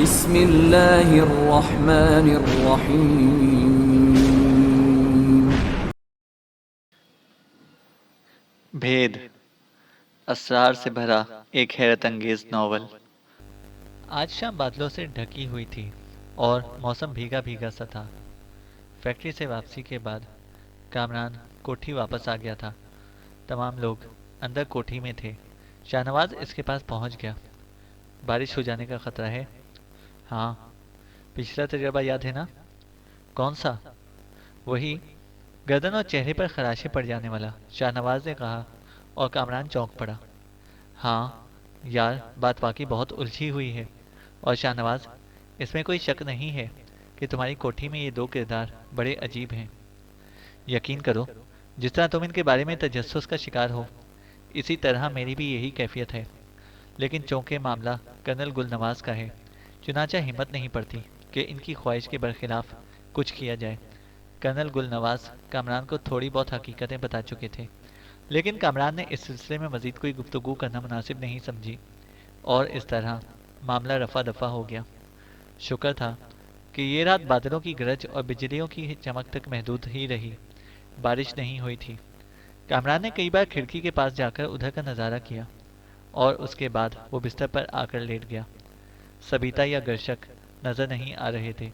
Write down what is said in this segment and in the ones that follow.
بسم اللہ الرحمن الرحیم۔ بھید، اسرار سے بھرا ایک حیرت انگیز ناول۔ آج شام بادلوں سے ڈھکی ہوئی تھی اور موسم بھیگا بھیگا سا تھا۔ فیکٹری سے واپسی کے بعد کامران کوٹھی واپس آ گیا تھا۔ تمام لوگ اندر کوٹھی میں تھے۔ شاہ نواز اس کے پاس پہنچ گیا۔ بارش ہو جانے کا خطرہ ہے؟ ہاں۔ پچھلا تجربہ یاد ہے نا؟ کون سا؟ وہی گردن اور چہرے پر خراشیں پڑ جانے والا، شاہ نواز نے کہا، اور کامران چونک پڑا۔ ہاں یار، بات واقعی بہت الجھی ہوئی ہے، اور شاہ نواز، اس میں کوئی شک نہیں ہے کہ تمہاری کوٹھی میں یہ دو کردار بڑے عجیب ہیں۔ یقین کرو، جس طرح تم ان کے بارے میں تجسس کا شکار ہو، اسی طرح میری بھی یہی کیفیت ہے۔ لیکن چونکہ معاملہ کرنل گل نواز کا ہے، چنانچہ ہمت نہیں پڑتی کہ ان کی خواہش کے برخلاف کچھ کیا جائے۔ کرنل گل نواز کامران کو تھوڑی بہت حقیقتیں بتا چکے تھے، لیکن کامران نے اس سلسلے میں مزید کوئی گفتگو کرنا مناسب نہیں سمجھی، اور اس طرح معاملہ رفع دفع ہو گیا۔ شکر تھا کہ یہ رات بادلوں کی گرج اور بجلیوں کی چمک تک محدود ہی رہی۔ بارش نہیں ہوئی تھی۔ کامران نے کئی بار کھڑکی کے پاس جا کر ادھر کا نظارہ کیا، اور اس کے بعد وہ بستر پر آ کر لیٹ گیا۔ سبیتا یا گرشک نظر نہیں آ رہے تھے۔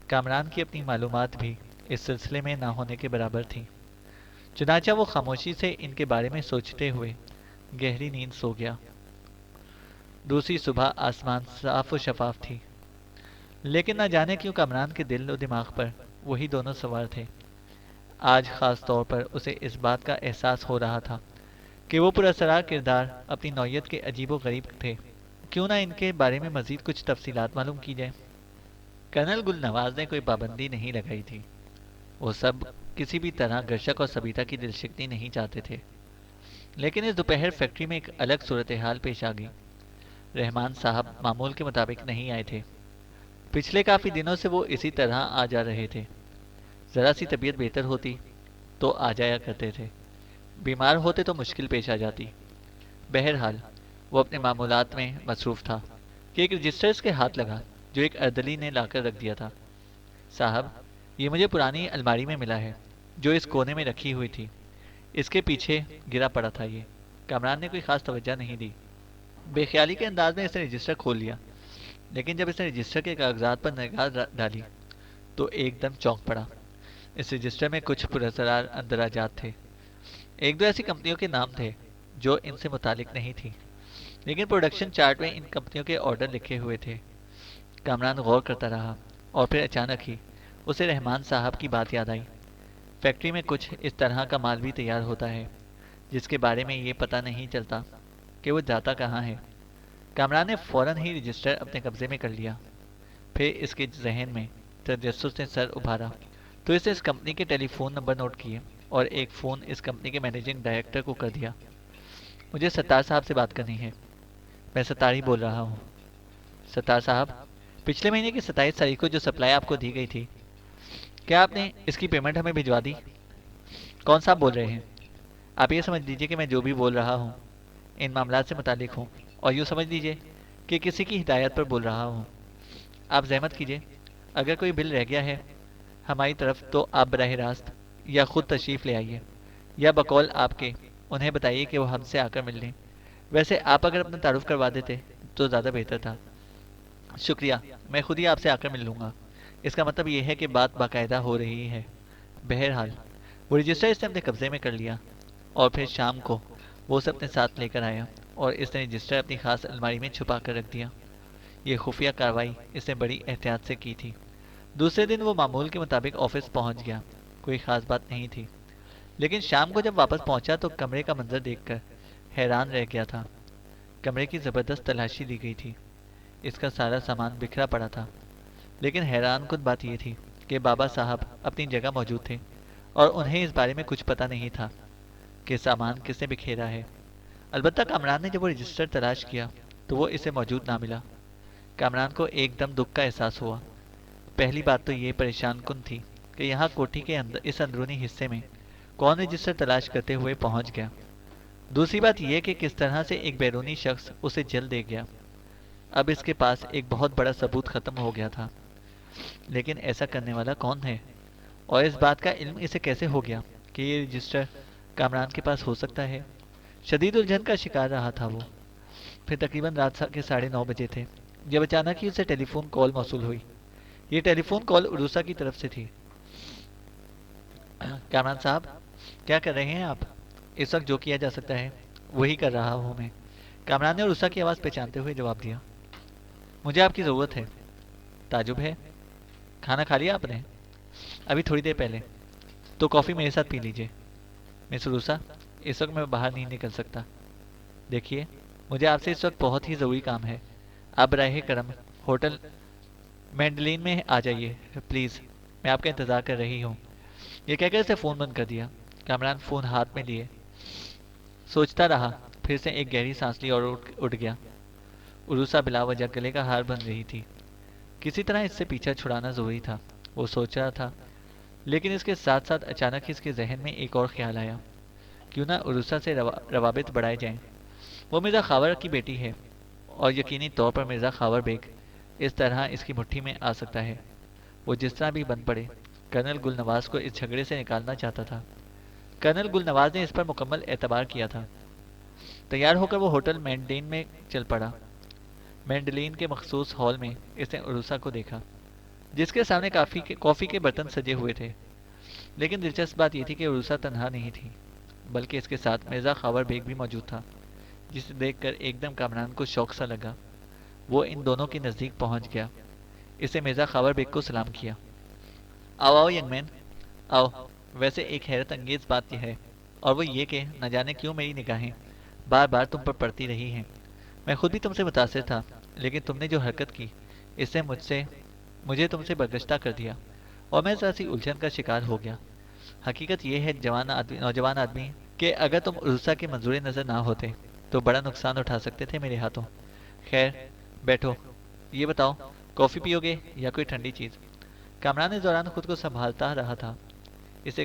کامران کی اپنی معلومات بھی اس سلسلے میں نہ ہونے کے برابر تھی، چنانچہ وہ خاموشی سے ان کے بارے میں سوچتے ہوئے گہری نیند سو گیا۔ دوسری صبح آسمان صاف و شفاف تھی، لیکن نہ جانے کیوں کامران کے دل و دماغ پر وہی دونوں سوار تھے۔ آج خاص طور پر اسے اس بات کا احساس ہو رہا تھا کہ وہ پراسرار کردار اپنی نوعیت کے عجیب و غریب تھے۔ کیوں نہ ان کے بارے میں مزید کچھ تفصیلات معلوم کی جائے۔ کرنل گل نواز نے کوئی پابندی نہیں لگائی تھی۔ وہ سب کسی بھی طرح گرشک اور سبیتا کی دلشکتی نہیں چاہتے تھے، لیکن اس دوپہر فیکٹری میں ایک الگ صورتحال پیش آ گئی۔ رحمان صاحب معمول کے مطابق نہیں آئے تھے۔ پچھلے کافی دنوں سے وہ اسی طرح آ جا رہے تھے۔ ذرا سی طبیعت بہتر ہوتی تو آ جایا کرتے تھے، بیمار ہوتے تو مشکل پیش آ جاتی۔ بہرحال وہ اپنے معمولات میں مصروف تھا کہ ایک رجسٹر اس کے ہاتھ لگا جو ایک اردلی نے لا کر رکھ دیا تھا۔ صاحب، یہ مجھے پرانی الماری میں ملا ہے جو اس کونے میں رکھی ہوئی تھی۔ اس کے پیچھے گرا پڑا تھا یہ۔ کامران نے کوئی خاص توجہ نہیں دی۔ بے خیالی کے انداز میں اس نے رجسٹر کھول لیا، لیکن جب اس نے رجسٹر کے کاغذات پر نگاہ ڈالی تو ایک دم چونک پڑا۔ اس رجسٹر میں کچھ پراسرار اندراجات تھے۔ ایک دو ایسی کمپنیوں کے نام تھے جو ان سے متعلق نہیں تھی، لیکن پروڈکشن چارٹ میں ان کمپنیوں کے آرڈر لکھے ہوئے تھے۔ کامران غور کرتا رہا، اور پھر اچانک ہی اسے رحمان صاحب کی بات یاد آئی۔ فیکٹری میں کچھ اس طرح کا مال بھی تیار ہوتا ہے جس کے بارے میں یہ پتہ نہیں چلتا کہ وہ جاتا کہاں ہے۔ کامران نے فوراً ہی رجسٹر اپنے قبضے میں کر لیا۔ پھر اس کے ذہن میں تجسس نے سر ابھارا تو اس نے اس کمپنی کے ٹیلی فون نمبر نوٹ کیے اور ایک فون اس کمپنی کے مینیجنگ ڈائریکٹر کو کر دیا۔ مجھے ستار صاحب سے بات کرنی ہے۔ میں ستار ہی بول رہا ہوں۔ ستار صاحب، پچھلے مہینے کی 27 تاریخ کو جو سپلائی آپ کو دی گئی تھی، کیا آپ نے اس کی پیمنٹ ہمیں بھجوا دی؟ کون صاحب بول رہے ہیں؟ آپ یہ سمجھ لیجئے کہ میں جو بھی بول رہا ہوں ان معاملات سے متعلق ہوں، اور یوں سمجھ لیجئے کہ کسی کی ہدایت پر بول رہا ہوں۔ آپ زحمت کیجئے، اگر کوئی بل رہ گیا ہے ہماری طرف تو آپ براہ راست یا خود تشریف لے آئیے، یا بقول آپ کے انہیں بتائیے کہ وہ ہم سے آ کر مل لیں۔ ویسے آپ اگر اپنا تعارف کروا دیتے تو زیادہ بہتر تھا۔ شکریہ، میں خود ہی آپ سے آ کر مل لوں گا۔ اس کا مطلب یہ ہے کہ بات باقاعدہ ہو رہی ہے۔ بہرحال وہ رجسٹر اس نے اپنے قبضے میں کر لیا، اور پھر شام کو وہ اسے اپنے ساتھ لے کر آیا اور اس نے رجسٹر اپنی خاص الماری میں چھپا کر رکھ دیا۔ یہ خفیہ کارروائی اس نے بڑی احتیاط سے کی تھی۔ دوسرے دن وہ معمول کے مطابق آفس پہنچ گیا۔ کوئی خاص بات نہیں تھی، لیکن شام کو جب واپس پہنچا تو کمرے کا منظر دیکھ کر حیران رہ گیا تھا۔ کمرے کی زبردست تلاشی لی گئی تھی۔ اس کا سارا سامان بکھرا پڑا تھا، لیکن حیران کن بات یہ تھی کہ بابا صاحب اپنی جگہ موجود تھے اور انہیں اس بارے میں کچھ پتہ نہیں تھا کہ سامان کس نے بکھیرا ہے۔ البتہ کامران نے جب وہ رجسٹر تلاش کیا تو وہ اسے موجود نہ ملا۔ کامران کو ایک دم دکھ کا احساس ہوا۔ پہلی بات تو یہ پریشان کن تھی کہ یہاں کوٹھی کے اس اندرونی حصے میں کون رجسٹر تلاش کرتے ہوئے پہنچ گیا۔ دوسری بات یہ کہ کس طرح سے ایک بیرونی شخص اسے جل دے گیا۔ اب اس کے پاس ایک بہت بڑا ثبوت ختم ہو گیا تھا، لیکن ایسا کرنے والا کون ہے، اور اس بات کا علم اسے کیسے ہو گیا کہ یہ رجسٹر کامران کے پاس ہو سکتا ہے؟ شدید الجھن کا شکار رہا تھا وہ۔ پھر تقریباً رات کے 9:30 بجے تھے جب اچانک ہی اسے ٹیلی فون کال موصول ہوئی۔ یہ ٹیلی فون کال عروسا کی طرف سے تھی۔ کامران صاحب، کیا کر رہے ہیں آپ؟ اس وقت جو کیا جا سکتا ہے وہی کر رہا ہوں میں، کامران نے عروسا کی آواز پہچانتے ہوئے جواب دیا۔ مجھے آپ کی ضرورت ہے۔ تعجب ہے، کھانا کھا لیا آپ نے؟ ابھی تھوڑی دیر پہلے۔ تو کافی میرے ساتھ پی لیجئے۔ مس عروسا، اس وقت میں باہر نہیں نکل سکتا۔ دیکھیے، مجھے آپ سے اس وقت بہت ہی ضروری کام ہے۔ آپ براہ کرم ہوٹل مینڈلین میں آ جائیے پلیز، میں آپ کا انتظار کر رہی ہوں۔ یہ کہہ کر اسے فون بند کر دیا۔ کامران فون ہاتھ میں لیے سوچتا رہا، پھر سے ایک گہری سانس لی اور اٹھ گیا۔ عروسا بلا وجہ گلے کا ہار بن رہی تھی۔ کسی طرح اس سے پیچھا چھڑانا ضروری تھا، وہ سوچ رہا تھا، لیکن اس کے ساتھ ساتھ اچانک اس کے ذہن میں ایک اور خیال آیا، کیوں نہ عروسا سے روابط بڑھائے جائیں۔ وہ مرزا خاور کی بیٹی ہے، اور یقینی طور پر مرزا خاور بیگ اس طرح اس کی مٹھی میں آ سکتا ہے۔ وہ جس طرح بھی بن پڑے، کرنل گل نواز کو اس جھگڑے سے نکالنا چاہتا تھا۔ کرنل گل نواز نے اس پر مکمل اعتبار کیا تھا۔ تیار ہو کر وہ ہوٹل مینڈلین میں چل پڑا۔ مینڈلین کے مخصوص ہال میں اس نے عروسا کو دیکھا، جس کے سامنے کافی کے برتن سجے ہوئے تھے۔ لیکن دلچسپ بات یہ تھی کہ عروسا تنہا نہیں تھی، بلکہ اس کے ساتھ مرزا خاور بیگ بھی موجود تھا، جسے دیکھ کر ایک دم کامران کو شوق سا لگا۔ وہ ان دونوں کے نزدیک پہنچ گیا۔ اسے مرزا خاور بیگ کو سلام کیا۔ آؤ آؤ ینگ مین، آؤ۔ ویسے ایک حیرت انگیز بات یہ ہے، اور وہ یہ کہ نہ جانے کیوں میری نگاہیں بار بار تم پر پڑتی رہی ہیں۔ میں خود بھی تم سے متاثر تھا، لیکن تم نے جو حرکت کی اس سے مجھے تم سے برگشتہ کر دیا، اور میں ذرا سی الجھن کا شکار ہو گیا۔ حقیقت یہ ہے نوجوان آدمی کہ اگر تم عروسا کے منظور نظر نہ ہوتے تو بڑا نقصان اٹھا سکتے تھے میرے ہاتھوں۔ خیر، بیٹھو۔ یہ بتاؤ، کافی پیو گے یا کوئی ٹھنڈی چیز؟ کامران اس دوران خود کو سنبھالتا رہا تھا۔ اسے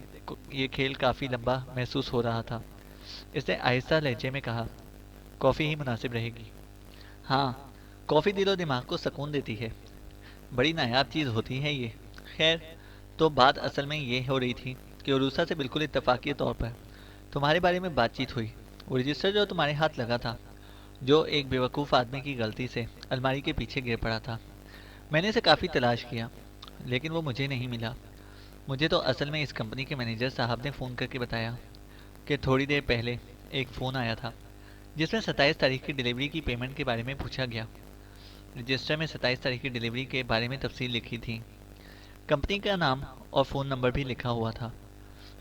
یہ کھیل کافی لمبا محسوس ہو رہا تھا۔ اس نے آہستہ لہجے میں کہا، کافی ہی مناسب رہے گی۔ ہاں، کافی دل و دماغ کو سکون دیتی ہے، بڑی نایاب چیز ہوتی ہے یہ۔ خیر، تو بات اصل میں یہ ہو رہی تھی کہ عروسا سے بالکل اتفاقی طور پر تمہارے بارے میں بات چیت ہوئی۔ وہ رجسٹر جو تمہارے ہاتھ لگا تھا، جو ایک بیوقوف آدمی کی غلطی سے الماری کے پیچھے گر پڑا تھا، میں نے اسے کافی تلاش کیا، لیکن وہ مجھے نہیں ملا۔ مجھے تو اصل میں اس کمپنی کے مینیجر صاحب نے فون کر کے بتایا کہ تھوڑی دیر پہلے ایک فون آیا تھا جس میں 27 تاریخ کی ڈیلیوری کی پیمنٹ کے بارے میں پوچھا گیا۔ رجسٹر میں 27 تاریخ کی ڈیلیوری کے بارے میں تفصیل لکھی تھی، کمپنی کا نام اور فون نمبر بھی لکھا ہوا تھا۔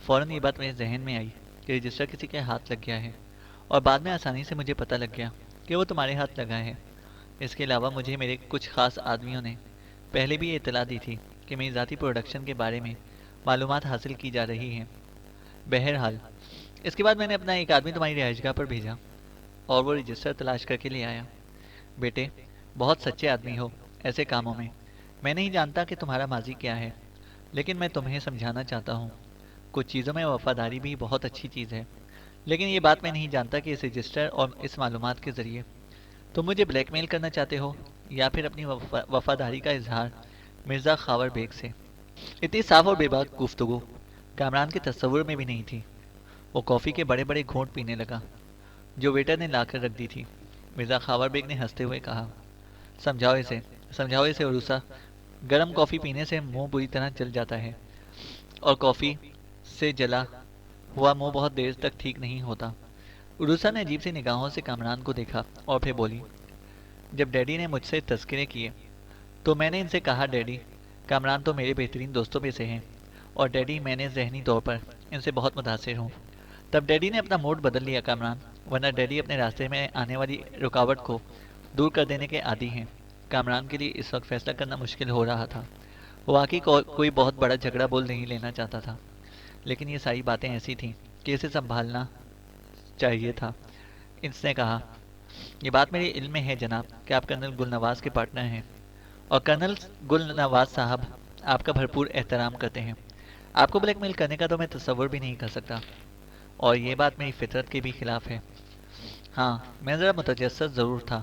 فوراً یہ بات میرے ذہن میں آئی کہ رجسٹر کسی کے ہاتھ لگ گیا ہے، اور بعد میں آسانی سے مجھے پتہ لگ گیا کہ وہ تمہارے ہاتھ لگا ہے۔ اس کے علاوہ مجھے میرے کچھ خاص آدمیوں نے پہلے بھی یہ اطلاع دی تھی کہ میری ذاتی پروڈکشن کے بارے میں معلومات حاصل کی جا رہی ہیں۔ بہرحال، اس کے بعد میں نے اپنا ایک آدمی تمہاری رہائش گاہ پر بھیجا، اور وہ رجسٹر تلاش کر کے لے آیا۔ بیٹے، بہت سچے آدمی ہو ایسے کاموں میں۔ میں نہیں جانتا کہ تمہارا ماضی کیا ہے، لیکن میں تمہیں سمجھانا چاہتا ہوں، کچھ چیزوں میں وفاداری بھی بہت اچھی چیز ہے۔ لیکن یہ بات میں نہیں جانتا کہ اس رجسٹر اور اس معلومات کے ذریعے تم مجھے بلیک میل کرنا چاہتے ہو، یا پھر اپنی وفاداری کا اظہار مرزا خاور بیگ سے۔ اتنی صاف اور بے باک گفتگو کامران کے تصور میں بھی نہیں تھی۔ وہ کافی کے بڑے بڑے گھونٹ پینے لگا جو ویٹر نے لا کر رکھ دی تھی۔ مرزا خاور بیگ نے ہنستے ہوئے کہا، سمجھاؤ اسے عروسا، گرم کافی پینے سے منہ بری طرح جل جاتا ہے، اور کافی سے جلا ہوا منہ بہت دیر تک ٹھیک نہیں ہوتا۔ عروسا نے عجیب سی نگاہوں سے کامران کو دیکھا اور پھر بولی، جب ڈیڈی نے مجھ سے تذکرے کیے تو میں نے ان سے کہا، ڈیڈی، کامران تو میرے بہترین دوستوں میں سے ہیں، اور ڈیڈی، میں نے ذہنی طور پر ان سے بہت متاثر ہوں۔ تب ڈیڈی نے اپنا موڈ بدل لیا کامران، ورنہ ڈیڈی اپنے راستے میں آنے والی رکاوٹ کو دور کر دینے کے عادی ہیں۔ کامران کے لیے اس وقت فیصلہ کرنا مشکل ہو رہا تھا۔ وہ واقعی کوئی بہت بڑا جھگڑا بول نہیں لینا چاہتا تھا، لیکن یہ ساری باتیں ایسی تھیں کہ اسے سنبھالنا چاہیے تھا۔ اس نے کہا، یہ بات میرے علم میں ہے جناب کہ آپ کرنل گل نواز کے پارٹنر ہیں، اور کرنل گل نواز صاحب آپ کا بھرپور احترام کرتے ہیں۔ آپ کو بلیک میل کرنے کا تو میں تصور بھی نہیں کر سکتا، اور یہ بات میری فطرت کے بھی خلاف ہے۔ ہاں، میں ذرا متجسس ضرور تھا،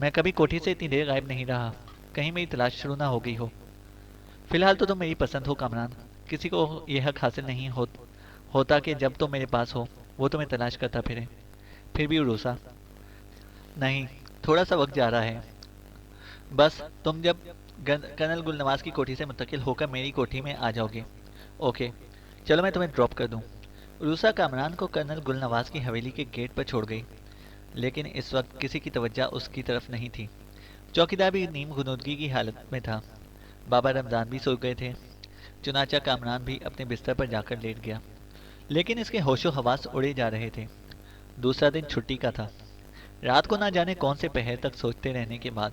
میں کبھی کوٹھی سے اتنی دیر غائب نہیں رہا، کہیں میری تلاش شروع نہ ہو گئی ہو۔ فی الحال تو تم میری پسند ہو کامران، کسی کو یہ حق حاصل نہیں ہوتا کہ جب تم میرے پاس ہو وہ تمہیں تلاش کرتا پھرے۔ پھر بھی عروسا، نہیں، تھوڑا سا وقت جا رہا ہے، بس تم جب کرنل گل نواز کی کوٹھی سے منتقل ہو کر میری کوٹھی میں آ جاؤ گے۔ اوکے، چلو میں تمہیں ڈراپ کر دوں۔ عروسا کامران کو کرنل گل نواز کی حویلی کے گیٹ پر چھوڑ گئی، لیکن اس وقت کسی کی توجہ اس کی طرف نہیں تھی۔ چوکیدار بھی نیم غنودگی کی حالت میں تھا، بابا رمضان بھی سو گئے تھے، چنانچہ کامران بھی اپنے بستر پر جا کر لیٹ گیا، لیکن اس کے ہوش و حواس اڑے جا رہے تھے۔ دوسرا دن چھٹی کا تھا۔ رات کو نہ جانے کون سے پہر تک سوچتے رہنے کے بعد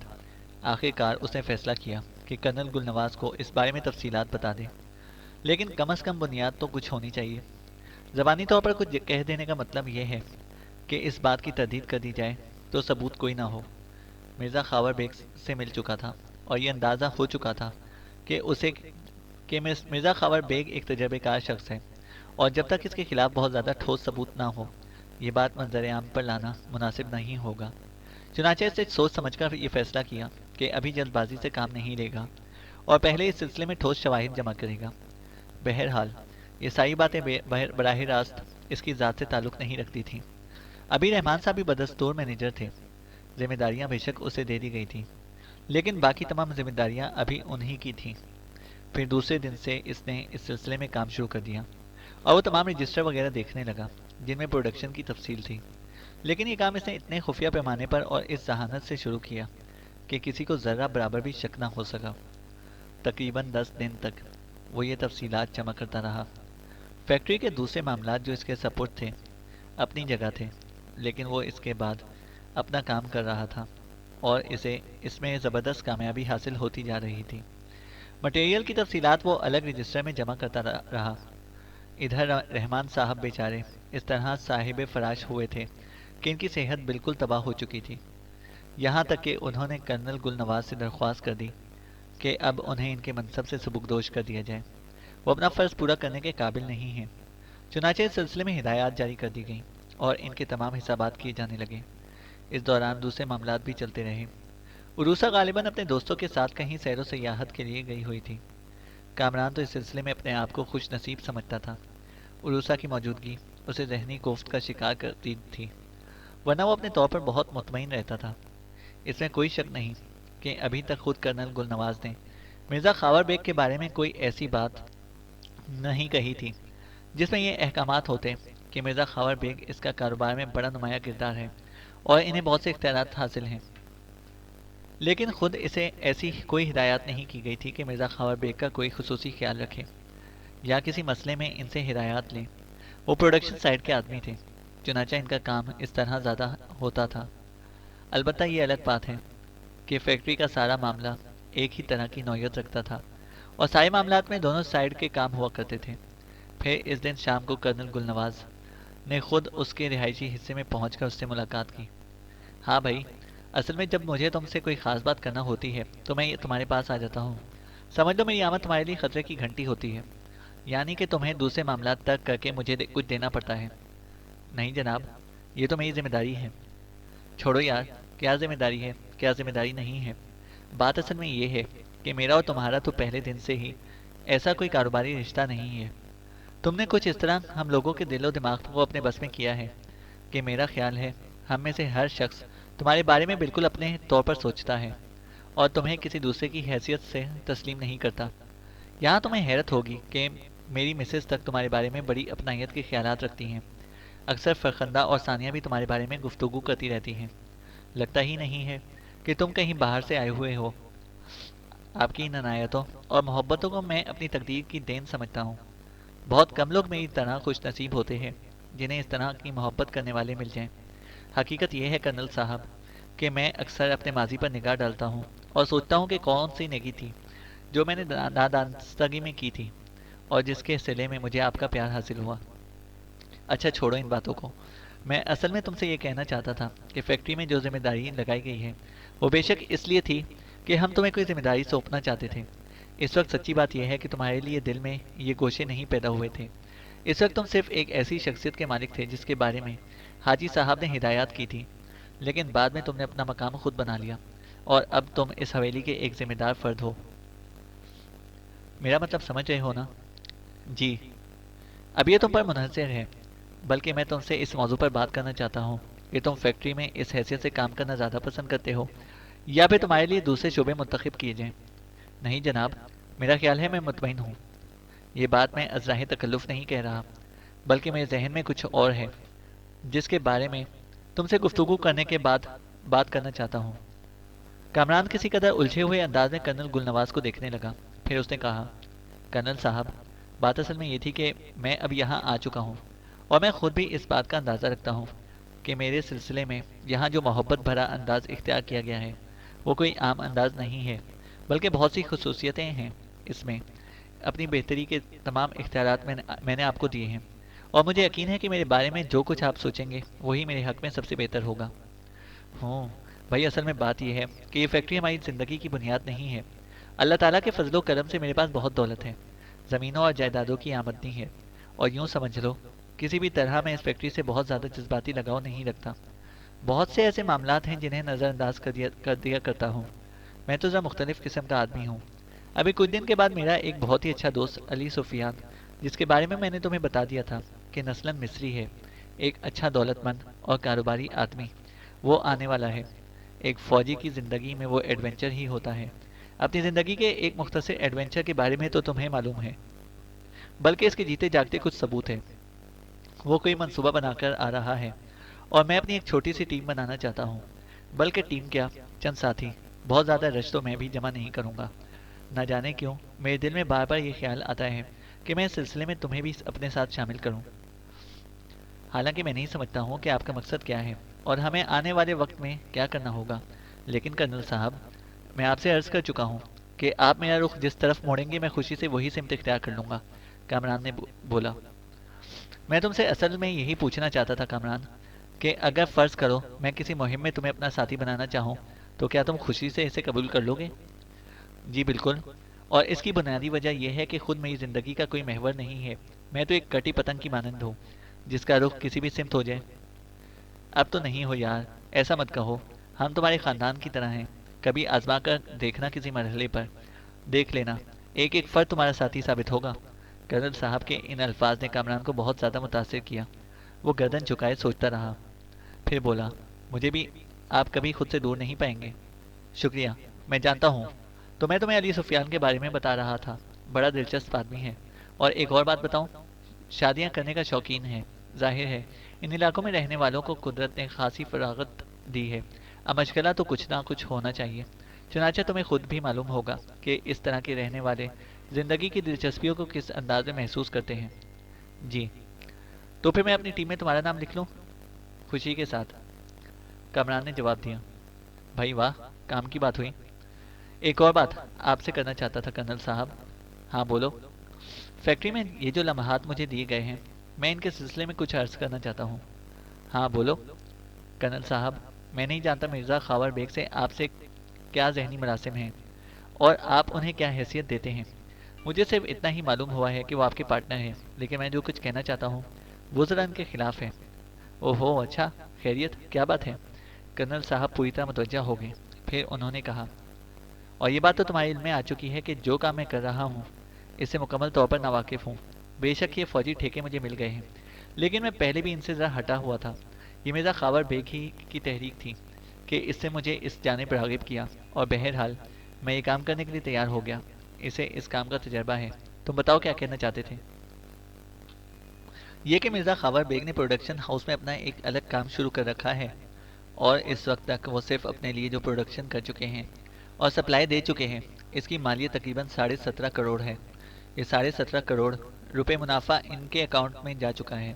آخر کار اس نے فیصلہ کیا کہ کرنل گل نواز کو اس بارے میں تفصیلات بتا دے، لیکن کم از کم بنیاد تو کچھ ہونی چاہیے۔ زبانی طور پر کچھ کہہ دینے کا مطلب یہ ہے کہ اس بات کی تردید کر دی جائے تو ثبوت کوئی نہ ہو۔ مرزا خاور بیگ سے مل چکا تھا اور یہ اندازہ ہو چکا تھا کہ مرزا خاور بیگ ایک تجربے کار شخص ہے، اور جب تک اس کے خلاف بہت زیادہ ٹھوس ثبوت نہ ہو یہ بات منظر عام پر لانا مناسب نہیں ہوگا۔ چنانچہ اس نے سوچ سمجھ کر یہ فیصلہ کیا کہ ابھی جلد بازی سے کام نہیں لے گا اور پہلے اس سلسلے میں ٹھوس شواہد جمع کرے گا۔ بہرحال یہ ساری باتیں براہ راست اس کی ذات سے تعلق نہیں رکھتی تھیں۔ ابھی رحمان صاحب بھی بدستور مینیجر تھے، ذمہ داریاں بے شک اسے دے دی گئی تھیں، لیکن باقی تمام ذمہ داریاں ابھی انہی کی تھیں۔ پھر دوسرے دن سے اس نے اس سلسلے میں کام شروع کر دیا اور وہ تمام رجسٹر وغیرہ دیکھنے لگا جن میں پروڈکشن کی تفصیل تھی، لیکن یہ کام اس نے اتنے خفیہ پیمانے پر اور اس ذہانت سے شروع کیا کہ کسی کو ذرہ برابر بھی شک نہ ہو سکا۔ تقریباً 10 دن تک وہ یہ تفصیلات جمع کرتا رہا۔ فیکٹری کے دوسرے معاملات جو اس کے سپورٹ تھے اپنی جگہ تھے، لیکن وہ اس کے بعد اپنا کام کر رہا تھا اور اسے اس میں زبردست کامیابی حاصل ہوتی جا رہی تھی۔ مٹیریل کی تفصیلات وہ الگ رجسٹر میں جمع کرتا رہا۔ ادھر رحمان صاحب بیچارے اس طرح صاحب فراش ہوئے تھے کہ ان کی صحت بالکل تباہ ہو چکی تھی، یہاں تک کہ انہوں نے کرنل گل نواز سے درخواست کر دی کہ اب انہیں ان کے منصب سے سبکدوش کر دیا جائے، وہ اپنا فرض پورا کرنے کے قابل نہیں ہیں۔ چنانچہ اس سلسلے میں ہدایات جاری کر دی گئیں اور ان کے تمام حسابات کیے جانے لگے۔ اس دوران دوسرے معاملات بھی چلتے رہے۔ عروسا غالباً اپنے دوستوں کے ساتھ کہیں سیر و سیاحت کے لیے گئی ہوئی تھی۔ کامران تو اس سلسلے میں اپنے آپ کو خوش نصیب سمجھتا تھا۔ عروسا کی موجودگی اسے ذہنی کوفت کا شکار کرتی تھی، ورنہ وہ اپنے طور پر بہت مطمئن رہتا تھا۔ اس میں کوئی شک نہیں کہ ابھی تک خود کرنل گل نواز نے مرزا خاور بیگ کے بارے میں کوئی ایسی بات نہیں کہی تھی جس میں یہ احکامات ہوتے کہ مرزا خاور بیگ اس کا کاروبار میں بڑا نمایاں کردار ہے اور انہیں بہت سے اختیارات حاصل ہیں، لیکن خود اسے ایسی کوئی ہدایات نہیں کی گئی تھی کہ مرزا خاور بیگ کا کوئی خصوصی خیال رکھے یا کسی مسئلے میں ان سے ہدایات لیں۔ وہ پروڈکشن سائٹ کے آدمی تھے، چنانچہ ان کا کام اس طرح زیادہ ہوتا تھا۔ البتہ یہ الگ بات ہے کہ فیکٹری کا سارا معاملہ ایک ہی طرح کی نوعیت رکھتا تھا اور سارے معاملات میں دونوں سائڈ کے کام ہوا کرتے تھے۔ پھر اس دن شام کو کرنل گل نواز نے خود اس کے رہائشی حصے میں پہنچ کر اس سے ملاقات کی۔ ہاں بھائی، اصل میں جب مجھے تم سے کوئی خاص بات کرنا ہوتی ہے تو میں تمہارے پاس آ جاتا ہوں۔ سمجھ لو میری آمد تمہارے لیے خطرے کی گھنٹی ہوتی ہے، یعنی کہ تمہیں دوسرے معاملات تک کر کے مجھے کچھ دینا پڑتا ہے۔ نہیں جناب، یہ تو میری ذمہ داری ہے۔ چھوڑو یار، کیا ذمہ داری ہے کیا ذمہ داری نہیں ہے، بات اصل میں یہ ہے کہ میرا اور تمہارا تو پہلے دن سے ہی ایسا کوئی کاروباری رشتہ نہیں ہے۔ تم نے کچھ اس طرح ہم لوگوں کے دل و دماغ کو اپنے بس میں کیا ہے کہ میرا خیال ہے ہم میں سے ہر شخص تمہارے بارے میں بالکل اپنے طور پر سوچتا ہے اور تمہیں کسی دوسرے کی حیثیت سے تسلیم نہیں کرتا۔ یہاں تمہیں حیرت ہوگی کہ میری مسز تک تمہارے بارے میں بڑی اپنائیت کے خیالات رکھتی ہیں۔ اکثر فرخندہ اور ثانیہ بھی تمہارے بارے میں گفتگو کرتی رہتی ہیں۔ لگتا ہی نہیں ہے کہ تم کہیں باہر سے آئے ہوئے ہو۔ آپ کی ان عنایتوں اور محبتوں کو میں اپنی تقدیر کی دین سمجھتا ہوں۔ بہت کم لوگ میری طرح خوش نصیب ہوتے ہیں جنہیں اس طرح کی محبت کرنے والے مل جائیں۔ حقیقت یہ ہے کرنل صاحب کہ میں اکثر اپنے ماضی پر نگاہ ڈالتا ہوں اور سوچتا ہوں کہ کون سی نیکی تھی جو میں نے نادانستگی میں کی تھی اور جس کے صلے میں مجھے آپ کا پیار حاصل ہوا۔ اچھا چھوڑو ان باتوں کو، میں اصل میں تم سے یہ کہنا چاہتا تھا کہ فیکٹری میں جو ذمہ داری لگائی گئی ہے وہ بے شک اس لیے تھی کہ ہم تمہیں کوئی ذمہ داری سونپنا چاہتے تھے۔ اس وقت سچی بات یہ ہے کہ تمہارے لیے دل میں یہ گوشے نہیں پیدا ہوئے تھے۔ اس وقت تم صرف ایک ایسی شخصیت کے مالک تھے جس کے بارے میں حاجی صاحب نے ہدایات کی تھی۔ لیکن بعد میں تم نے اپنا مقام خود بنا لیا اور اب تم اس حویلی کے ایک ذمہ دار فرد ہو۔ میرا مطلب سمجھ رہے ہو نا؟ جی۔ اب یہ تم پر منحصر ہے، بلکہ میں تم سے اس موضوع پر بات کرنا چاہتا ہوں کہ تم فیکٹری میں اس حیثیت سے کام کرنا زیادہ پسند کرتے ہو یا پھر تمہارے لیے دوسرے شعبے منتخب کیے جائیں۔ نہیں جناب، میرا خیال ہے میں مطمئن ہوں۔ یہ بات میں ازراہ تکلف نہیں کہہ رہا، بلکہ میرے ذہن میں کچھ اور ہے جس کے بارے میں تم سے گفتگو کرنے کے بعد بات کرنا چاہتا ہوں۔ کامران کسی قدر الجھے ہوئے انداز میں کرنل گل نواز کو دیکھنے لگا، پھر اس نے کہا، کرنل صاحب، بات اصل میں یہ تھی کہ میں اب یہاں آ چکا ہوں اور میں خود بھی اس بات کا اندازہ رکھتا ہوں کہ میرے سلسلے میں یہاں جو محبت بھرا انداز اختیار کیا گیا ہے وہ کوئی عام انداز نہیں ہے، بلکہ بہت سی خصوصیتیں ہیں اس میں۔ اپنی بہتری کے تمام اختیارات میں نے آپ کو دیے ہیں، اور مجھے یقین ہے کہ میرے بارے میں جو کچھ آپ سوچیں گے وہی میرے حق میں سب سے بہتر ہوگا۔ ہوں بھائی، اصل میں بات یہ ہے کہ یہ فیکٹری ہماری زندگی کی بنیاد نہیں ہے۔ اللہ تعالیٰ کے فضل و کرم سے میرے پاس بہت دولت ہے، زمینوں اور جائیدادوں کی آمدنی ہے، اور یوں سمجھ لو کسی بھی طرح میں اس فیکٹری سے بہت زیادہ جذباتی لگاؤ نہیں رکھتا۔ بہت سے ایسے معاملات ہیں جنہیں نظر انداز کر دیا کرتا ہوں۔ میں تو ذرا مختلف قسم کا آدمی ہوں۔ ابھی کچھ دن کے بعد میرا ایک بہت ہی اچھا دوست علی سفیان، جس کے بارے میں نے تمہیں بتا دیا تھا کہ نسلاً مصری ہے، ایک اچھا دولت مند اور کاروباری آدمی، وہ آنے والا ہے۔ ایک فوجی کی زندگی میں وہ ایڈونچر ہی ہوتا ہے۔ اپنی زندگی کے ایک مختصر ایڈونچر کے بارے میں تو تمہیں معلوم ہے، بلکہ اس کے جیتے جاگتے کچھ ثبوت ہے۔ وہ کوئی منصوبہ بنا کر آ رہا ہے، اور میں اپنی ایک چھوٹی سی ٹیم بنانا چاہتا ہوں، بلکہ ٹیم کیا، چند ساتھی، بہت زیادہ رش تو میں بھی جمع نہیں کروں گا۔ نہ جانے کیوں میرے دل میں بار بار یہ خیال آتا ہے کہ میں اس سلسلے میں تمہیں بھی اپنے ساتھ شامل کروں، حالانکہ میں نہیں سمجھتا ہوں کہ آپ کا مقصد کیا ہے اور ہمیں آنے والے وقت میں کیا کرنا ہوگا۔ لیکن کرنل صاحب، میں آپ سے عرض کر چکا ہوں کہ آپ میرا رخ جس طرف موڑیں گے میں خوشی سے وہی سمت اختیار کر لوں گا، کامران نے بولا۔ میں تم سے اصل میں یہی پوچھنا چاہتا تھا کامران، کہ اگر فرض کرو میں کسی مہم میں تمہیں اپنا ساتھی بنانا چاہوں تو کیا تم خوشی سے اسے قبول کر لو گے؟ جی بالکل، اور اس کی بنیادی وجہ یہ ہے کہ خود میری زندگی کا کوئی محور نہیں ہے، میں تو ایک کٹی پتنگ کی مانند ہوں جس کا رخ کسی بھی سمت ہو جائے۔ اب تو نہیں ہو یار، ایسا مت کہو، ہم تمہارے خاندان کی طرح ہیں، کبھی آزما کر دیکھنا کسی مرحلے پر، دیکھ لینا ایک ایک فرد تمہارا ساتھی ثابت ہوگا۔ کرنل صاحب کے ان الفاظ نے کامران کو بہت زیادہ متاثر کیا۔ وہ گردن جھکائے سوچتا رہا، پھر بولا، مجھے بھی آپ کبھی خود سے دور نہیں پائیں گے۔ شکریہ، میں جانتا ہوں۔ تو میں تمہیں علی سفیان کے بارے میں بتا رہا تھا، بڑا دلچسپ آدمی ہے، اور ایک اور بات بتاؤں، شادیاں کرنے کا شوقین ہے۔ ظاہر ہے ان علاقوں میں رہنے والوں کو قدرت نے خاصی فراغت دی ہے، اب مشغلہ تو کچھ نہ کچھ ہونا چاہیے۔ چنانچہ تمہیں خود بھی معلوم ہوگا کہ اس طرح کے رہنے والے زندگی کی دلچسپیوں کو کس انداز میں محسوس کرتے ہیں۔ جی، تو پھر میں اپنی ٹیم میں تمہارا نام لکھ لوں؟ خوشی کے ساتھ، کامران نے جواب دیا۔ بھائی واہ، کام کی بات ہوئی۔ ایک اور بات آپ سے کرنا چاہتا تھا کرنل صاحب۔ ہاں بولو۔ فیکٹری میں یہ جو لمحات مجھے دیے گئے ہیں، میں ان کے سلسلے میں کچھ عرض کرنا چاہتا ہوں۔ ہاں بولو۔ کرنل صاحب، میں نہیں جانتا مرزا خاور بیگ سے آپ سے کیا ذہنی مراسم ہیں اور آپ انہیں کیا حیثیت دیتے ہیں۔ مجھے صرف اتنا ہی معلوم ہوا ہے کہ وہ آپ کے پارٹنر ہیں، لیکن میں جو کچھ کہنا چاہتا ہوں وہ ذرا ان کے خلاف ہے۔ اوہو، اچھا، خیریت، کیا بات ہے؟ کرنل صاحب پوری طرح متوجہ ہو گئے، پھر انہوں نے کہا، اور یہ بات تو تمہارے علم میں آ چکی ہے کہ جو کام میں کر رہا ہوں اس سے مکمل طور پر ناواقف ہوں۔ بے شک یہ فوجی ٹھیکے مجھے مل گئے ہیں، لیکن میں پہلے بھی ان سے ذرا ہٹا ہوا تھا۔ یہ مرزا خاور بیگ ہی کی تحریک تھی کہ اس سے مجھے اس جانب راغب کیا، اور بہرحال میں یہ کام کرنے کے لیے تیار ہو گیا۔ اسے اس کام کا تجربہ ہے۔ تم بتاؤ کیا کہنا چاہتے تھے؟ یہ کہ مرزا خاور بیگ نے پروڈکشن ہاؤس میں اپنا ایک الگ کام شروع کر رکھا ہے، اور اس وقت تک وہ صرف اپنے لیے جو پروڈکشن کر چکے ہیں اور سپلائی دے چکے ہیں، اس کی مالیت تقریباً 17.5 کروڑ ہے۔ یہ 17.5 کروڑ روپے منافع ان کے اکاؤنٹ میں جا چکا ہے۔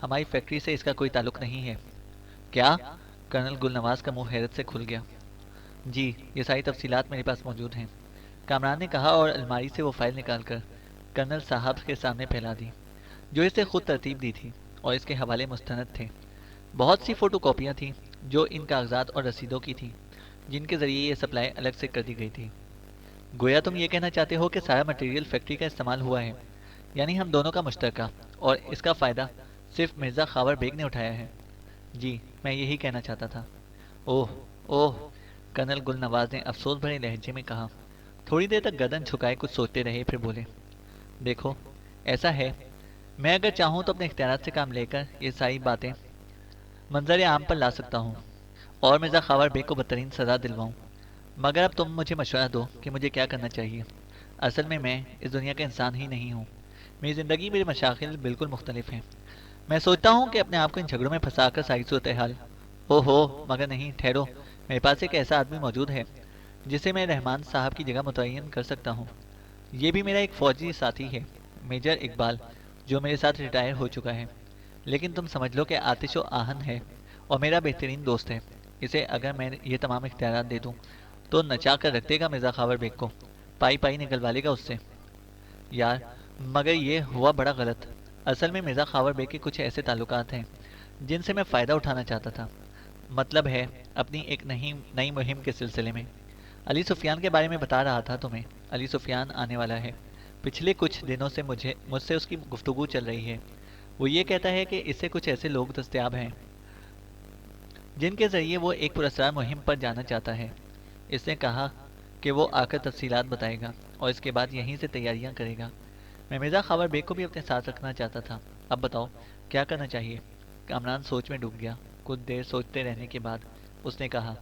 ہماری فیکٹری سے اس کا کوئی تعلق نہیں ہے۔ کیا؟ کرنل گل نواز کا منہ حیرت سے کھل گیا۔ جی، یہ ساری تفصیلات میرے پاس موجود ہیں، کامران نے کہا، اور الماری سے وہ فائل نکال کر کرنل صاحب کے سامنے پھیلا دی، جو اسے خود ترتیب دی تھی اور اس کے حوالے مستند تھے۔ بہت سی فوٹو کاپیاں تھیں جو ان کاغذات اور رسیدوں کی تھیں جن کے ذریعے یہ سپلائی الگ سے کر دی گئی تھی۔ گویا تم یہ کہنا چاہتے ہو کہ سارا مٹیریل فیکٹری کا استعمال ہوا ہے، یعنی ہم دونوں کا مشترکہ، اور اس کا فائدہ صرف مرزا خاور بیگ نے اٹھایا ہے؟ جی، میں یہی کہنا چاہتا تھا۔ اوہ اوہ، کرنل گل نواز نے افسوس بھرے لہجے میں کہا۔ تھوڑی دیر تک گردن جھکائے کچھ سوچتے رہے، پھر بولے، دیکھو ایسا ہے، میں اگر چاہوں تو اپنے اختیارات سے کام لے کر یہ ساری باتیں منظر عام پر لا سکتا ہوں اور مرزا خاور بیگ کو بدترین سزا دلواؤں، مگر اب تم مجھے مشورہ دو کہ مجھے کیا کرنا چاہیے۔ اصل میں اس دنیا کا انسان ہی نہیں ہوں، میری زندگی میرے مشاغل بالکل مختلف ہیں۔ میں سوچتا ہوں کہ اپنے آپ کو ان جھگڑوں میں پھنسا کر ساری صورتحال، او ہو مگر نہیں، ٹھہرو، میرے پاس ایک ایسا آدمی موجود ہے جسے میں رحمان صاحب کی جگہ متعین کر سکتا ہوں۔ یہ بھی میرا ایک فوجی ساتھی ہے، میجر اقبال، جو میرے ساتھ ریٹائر ہو چکا ہے، لیکن تم سمجھ لو کہ آتش و آہن ہے اور میرا بہترین دوست ہے۔ اسے اگر میں یہ تمام اختیارات دے دوں تو نچا کر رکھ دے گا مرزا خاور بیگ کو، پائی پائی نکلوا لے گا اس سے۔ یار مگر یہ ہوا بڑا غلط۔ اصل میں مرزا خاور بیگ کے کچھ ایسے تعلقات ہیں جن سے میں فائدہ اٹھانا چاہتا تھا، مطلب ہے اپنی ایک نئی مہم کے سلسلے میں۔ علی سفیان کے بارے میں بتا رہا تھا تمہیں، علی سفیان آنے والا ہے۔ پچھلے کچھ دنوں سے مجھ سے اس کی گفتگو چل رہی ہے۔ وہ یہ کہتا ہے کہ اس سے کچھ ایسے لوگ دستیاب ہیں جن کے ذریعے وہ ایک پراسرار مہم پر جانا چاہتا ہے۔ اس نے کہا کہ وہ آ کر تفصیلات بتائے گا اور اس کے بعد یہیں سے تیاریاں کرے گا۔ میں مرزا خاور بیگ کو بھی اپنے ساتھ رکھنا چاہتا تھا۔ اب بتاؤ کیا کرنا چاہیے؟ کامران سوچ میں ڈوب گیا۔ کچھ دیر سوچتے رہنے کے بعد اس نے کہا،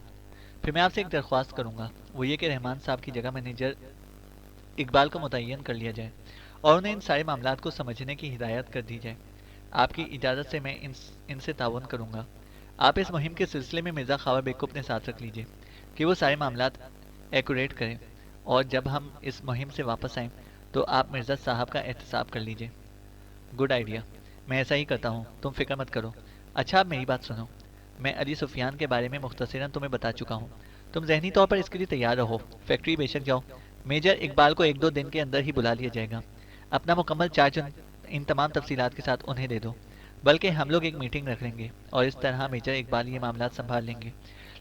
پھر میں آپ سے ایک درخواست کروں گا، وہ یہ کہ رحمان صاحب کی جگہ مینیجر اقبال کو متعین کر لیا جائے اور انہیں ان سارے معاملات کو سمجھنے کی ہدایت کر دی جائے۔ آپ کی اجازت سے میں ان سے تعاون کروں گا۔ آپ اس مہم کے سلسلے میں مرزا خاور بیگ کو اپنے ساتھ رکھ لیجیے کہ وہ سارے معاملات ایکوریٹ کریں، اور جب ہم اس مہم سے واپس آئیں تو آپ مرزا صاحب کا احتساب کر لیجیے۔ گڈ آئیڈیا، میں ایسا ہی کرتا ہوں، تم فکر مت کرو۔ اچھا اب میری بات سنو، میں علی سفیان کے بارے میں مختصراً تمہیں بتا چکا ہوں، تم ذہنی طور پر اس کے لیے تیار رہو۔ فیکٹری بے شک جاؤ، میجر اقبال کو 1-2 دن کے اندر ہی بلا لیا جائے گا۔ اپنا مکمل چارج ان تمام تفصیلات کے ساتھ انہیں دے دو، بلکہ ہم لوگ ایک میٹنگ رکھ لیں گے اور اس طرح میجر اقبال یہ معاملات سنبھال لیں گے،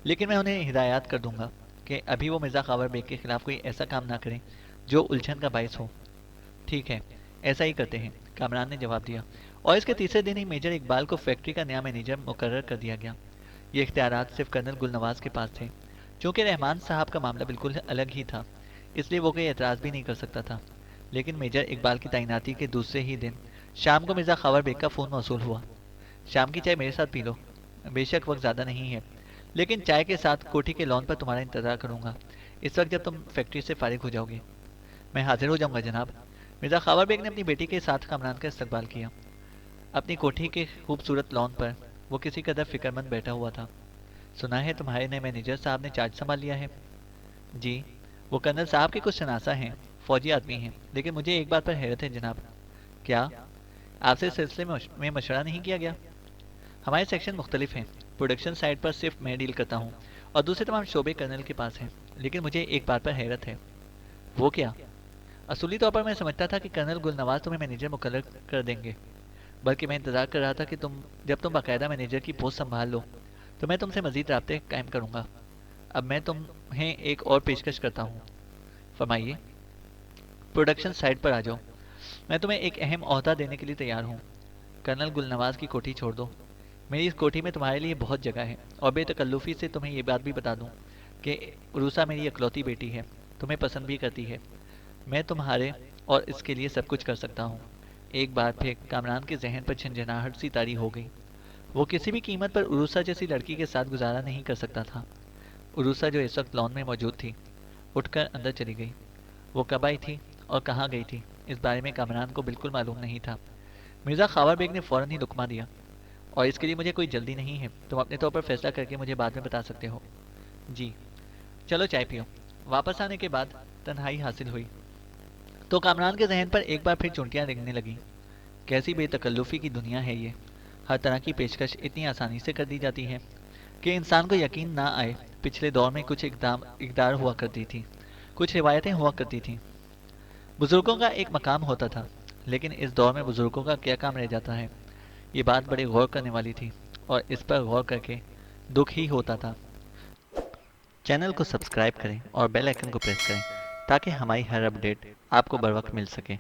لیکن میں انہیں ہدایات کر دوں گا کہ ابھی وہ مرزا خاور بیگ کے خلاف کوئی ایسا کام نہ کریں جو الجھن کا باعث ہو۔ ٹھیک ہے، ایسا ہی کرتے ہیں، کامران نے جواب دیا، اور اس کے تیسرے دن ہی میجر اقبال کو فیکٹری کا نیا مینیجر مقرر کر دیا گیا۔ یہ اختیارات صرف کرنل گل نواز کے پاس تھے۔ چونکہ رحمان صاحب کا معاملہ بالکل الگ ہی تھا، اس لیے وہ کوئی اعتراض بھی نہیں کر سکتا تھا، لیکن میجر اقبال کی تعیناتی کے دوسرے ہی دن شام کو مرزا خاور بیگ کا فون موصول ہوا۔ شام کی چائے میرے ساتھ پی لو، بے شک وقت زیادہ نہیں ہے، لیکن چائے کے ساتھ کوٹھی کے لان پر تمہارا انتظار کروں گا اس وقت جب تم فیکٹری سے فارغ ہو جاؤ گے۔ میں حاضر ہو جاؤں گا جناب۔ مرزا خاور بیگ نے اپنی بیٹی کے ساتھ کامران کا استقبال کیا۔ اپنی کوٹھی کے خوبصورت لان پر وہ کسی قدر فکر مند بیٹھا ہوا تھا۔ سنا ہے تمہارے نئے مینیجر صاحب نے چارج سنبھال لیا ہے؟ جی، وہ کرنل صاحب کے کچھ شناسا ہیں، فوجی آدمی ہیں، لیکن مجھے ایک بات پر حیرت ہے جناب۔ کیا؟ آپ سے اس سلسلے میں مشورہ نہیں کیا گیا؟ ہمارے سیکشن مختلف ہیں، پروڈکشن سائٹ پر صرف میں ڈیل کرتا ہوں اور دوسرے تمام شعبے کرنل کے پاس ہیں، لیکن مجھے ایک بات پر حیرت ہے۔ وہ کیا؟ اصولی طور پر میں سمجھتا تھا کہ کرنل گل نواز تمہیں مینیجر مقرر کر دیں گے، بلکہ میں انتظار کر رہا تھا کہ جب تم باقاعدہ مینیجر کی پوسٹ سنبھال لو تو میں تم سے مزید رابطے قائم کروں گا۔ اب میں تمہیں ایک اور پیشکش کرتا ہوں۔ فرمائیے۔ پروڈکشن سائٹ پر آ جاؤ، میں تمہیں ایک اہم عہدہ دینے کے لیے تیار ہوں۔ کرنل گل نواز کی کوٹھی چھوڑ دو، میری اس کوٹھی میں تمہارے لیے بہت جگہ ہے، اور بے تکلفی سے تمہیں یہ بات بھی بتا دوں کہ عروسا میری اکلوتی بیٹی ہے، تمہیں پسند بھی کرتی ہے۔ میں تمہارے اور اس کے لیے سب کچھ کر سکتا ہوں۔ ایک بار پھر کامران کے ذہن پر جھنجھناہٹ سی طاری ہو گئی۔ وہ کسی بھی قیمت پر عروسا جیسی لڑکی کے ساتھ گزارا نہیں کر سکتا تھا۔ عروسا جو اس وقت لان میں موجود تھی اٹھ کر اندر چلی گئی۔ وہ کب آئی تھی اور کہاں گئی تھی اس بارے میں کامران کو بالکل معلوم نہیں تھا۔ مرزا خاور بیگ نے فوراً ہی لقمہ دیا، اور اس کے لیے مجھے کوئی جلدی نہیں ہے، تم اپنے طور پر فیصلہ کر کے مجھے بعد میں بتا سکتے ہو۔ جی چلو چائے پیو۔ واپس آنے کے بعد تنہائی حاصل ہوئی تو کامران کے ذہن پر ایک بار پھر چونٹیاں رگنے لگیں۔ کیسی بے تکلفی کی دنیا ہے یہ، ہر طرح کی پیشکش اتنی آسانی سے کر دی جاتی ہے کہ انسان کو یقین نہ آئے۔ پچھلے دور میں کچھ اقدار ہوا کرتی تھی، کچھ روایتیں ہوا کرتی تھیں، بزرگوں کا ایک مقام ہوتا تھا، لیکن اس دور میں بزرگوں کا کیا کام رہ جاتا ہے؟ یہ بات بڑے غور کرنے والی تھی، اور اس پر غور کر کے دکھ ہی ہوتا تھا۔ چینل کو سبسکرائب کریں اور بیل آئیکن کو پریس کریں تاکہ ہماری ہر اپڈیٹ آپ کو بر وقت مل سکے۔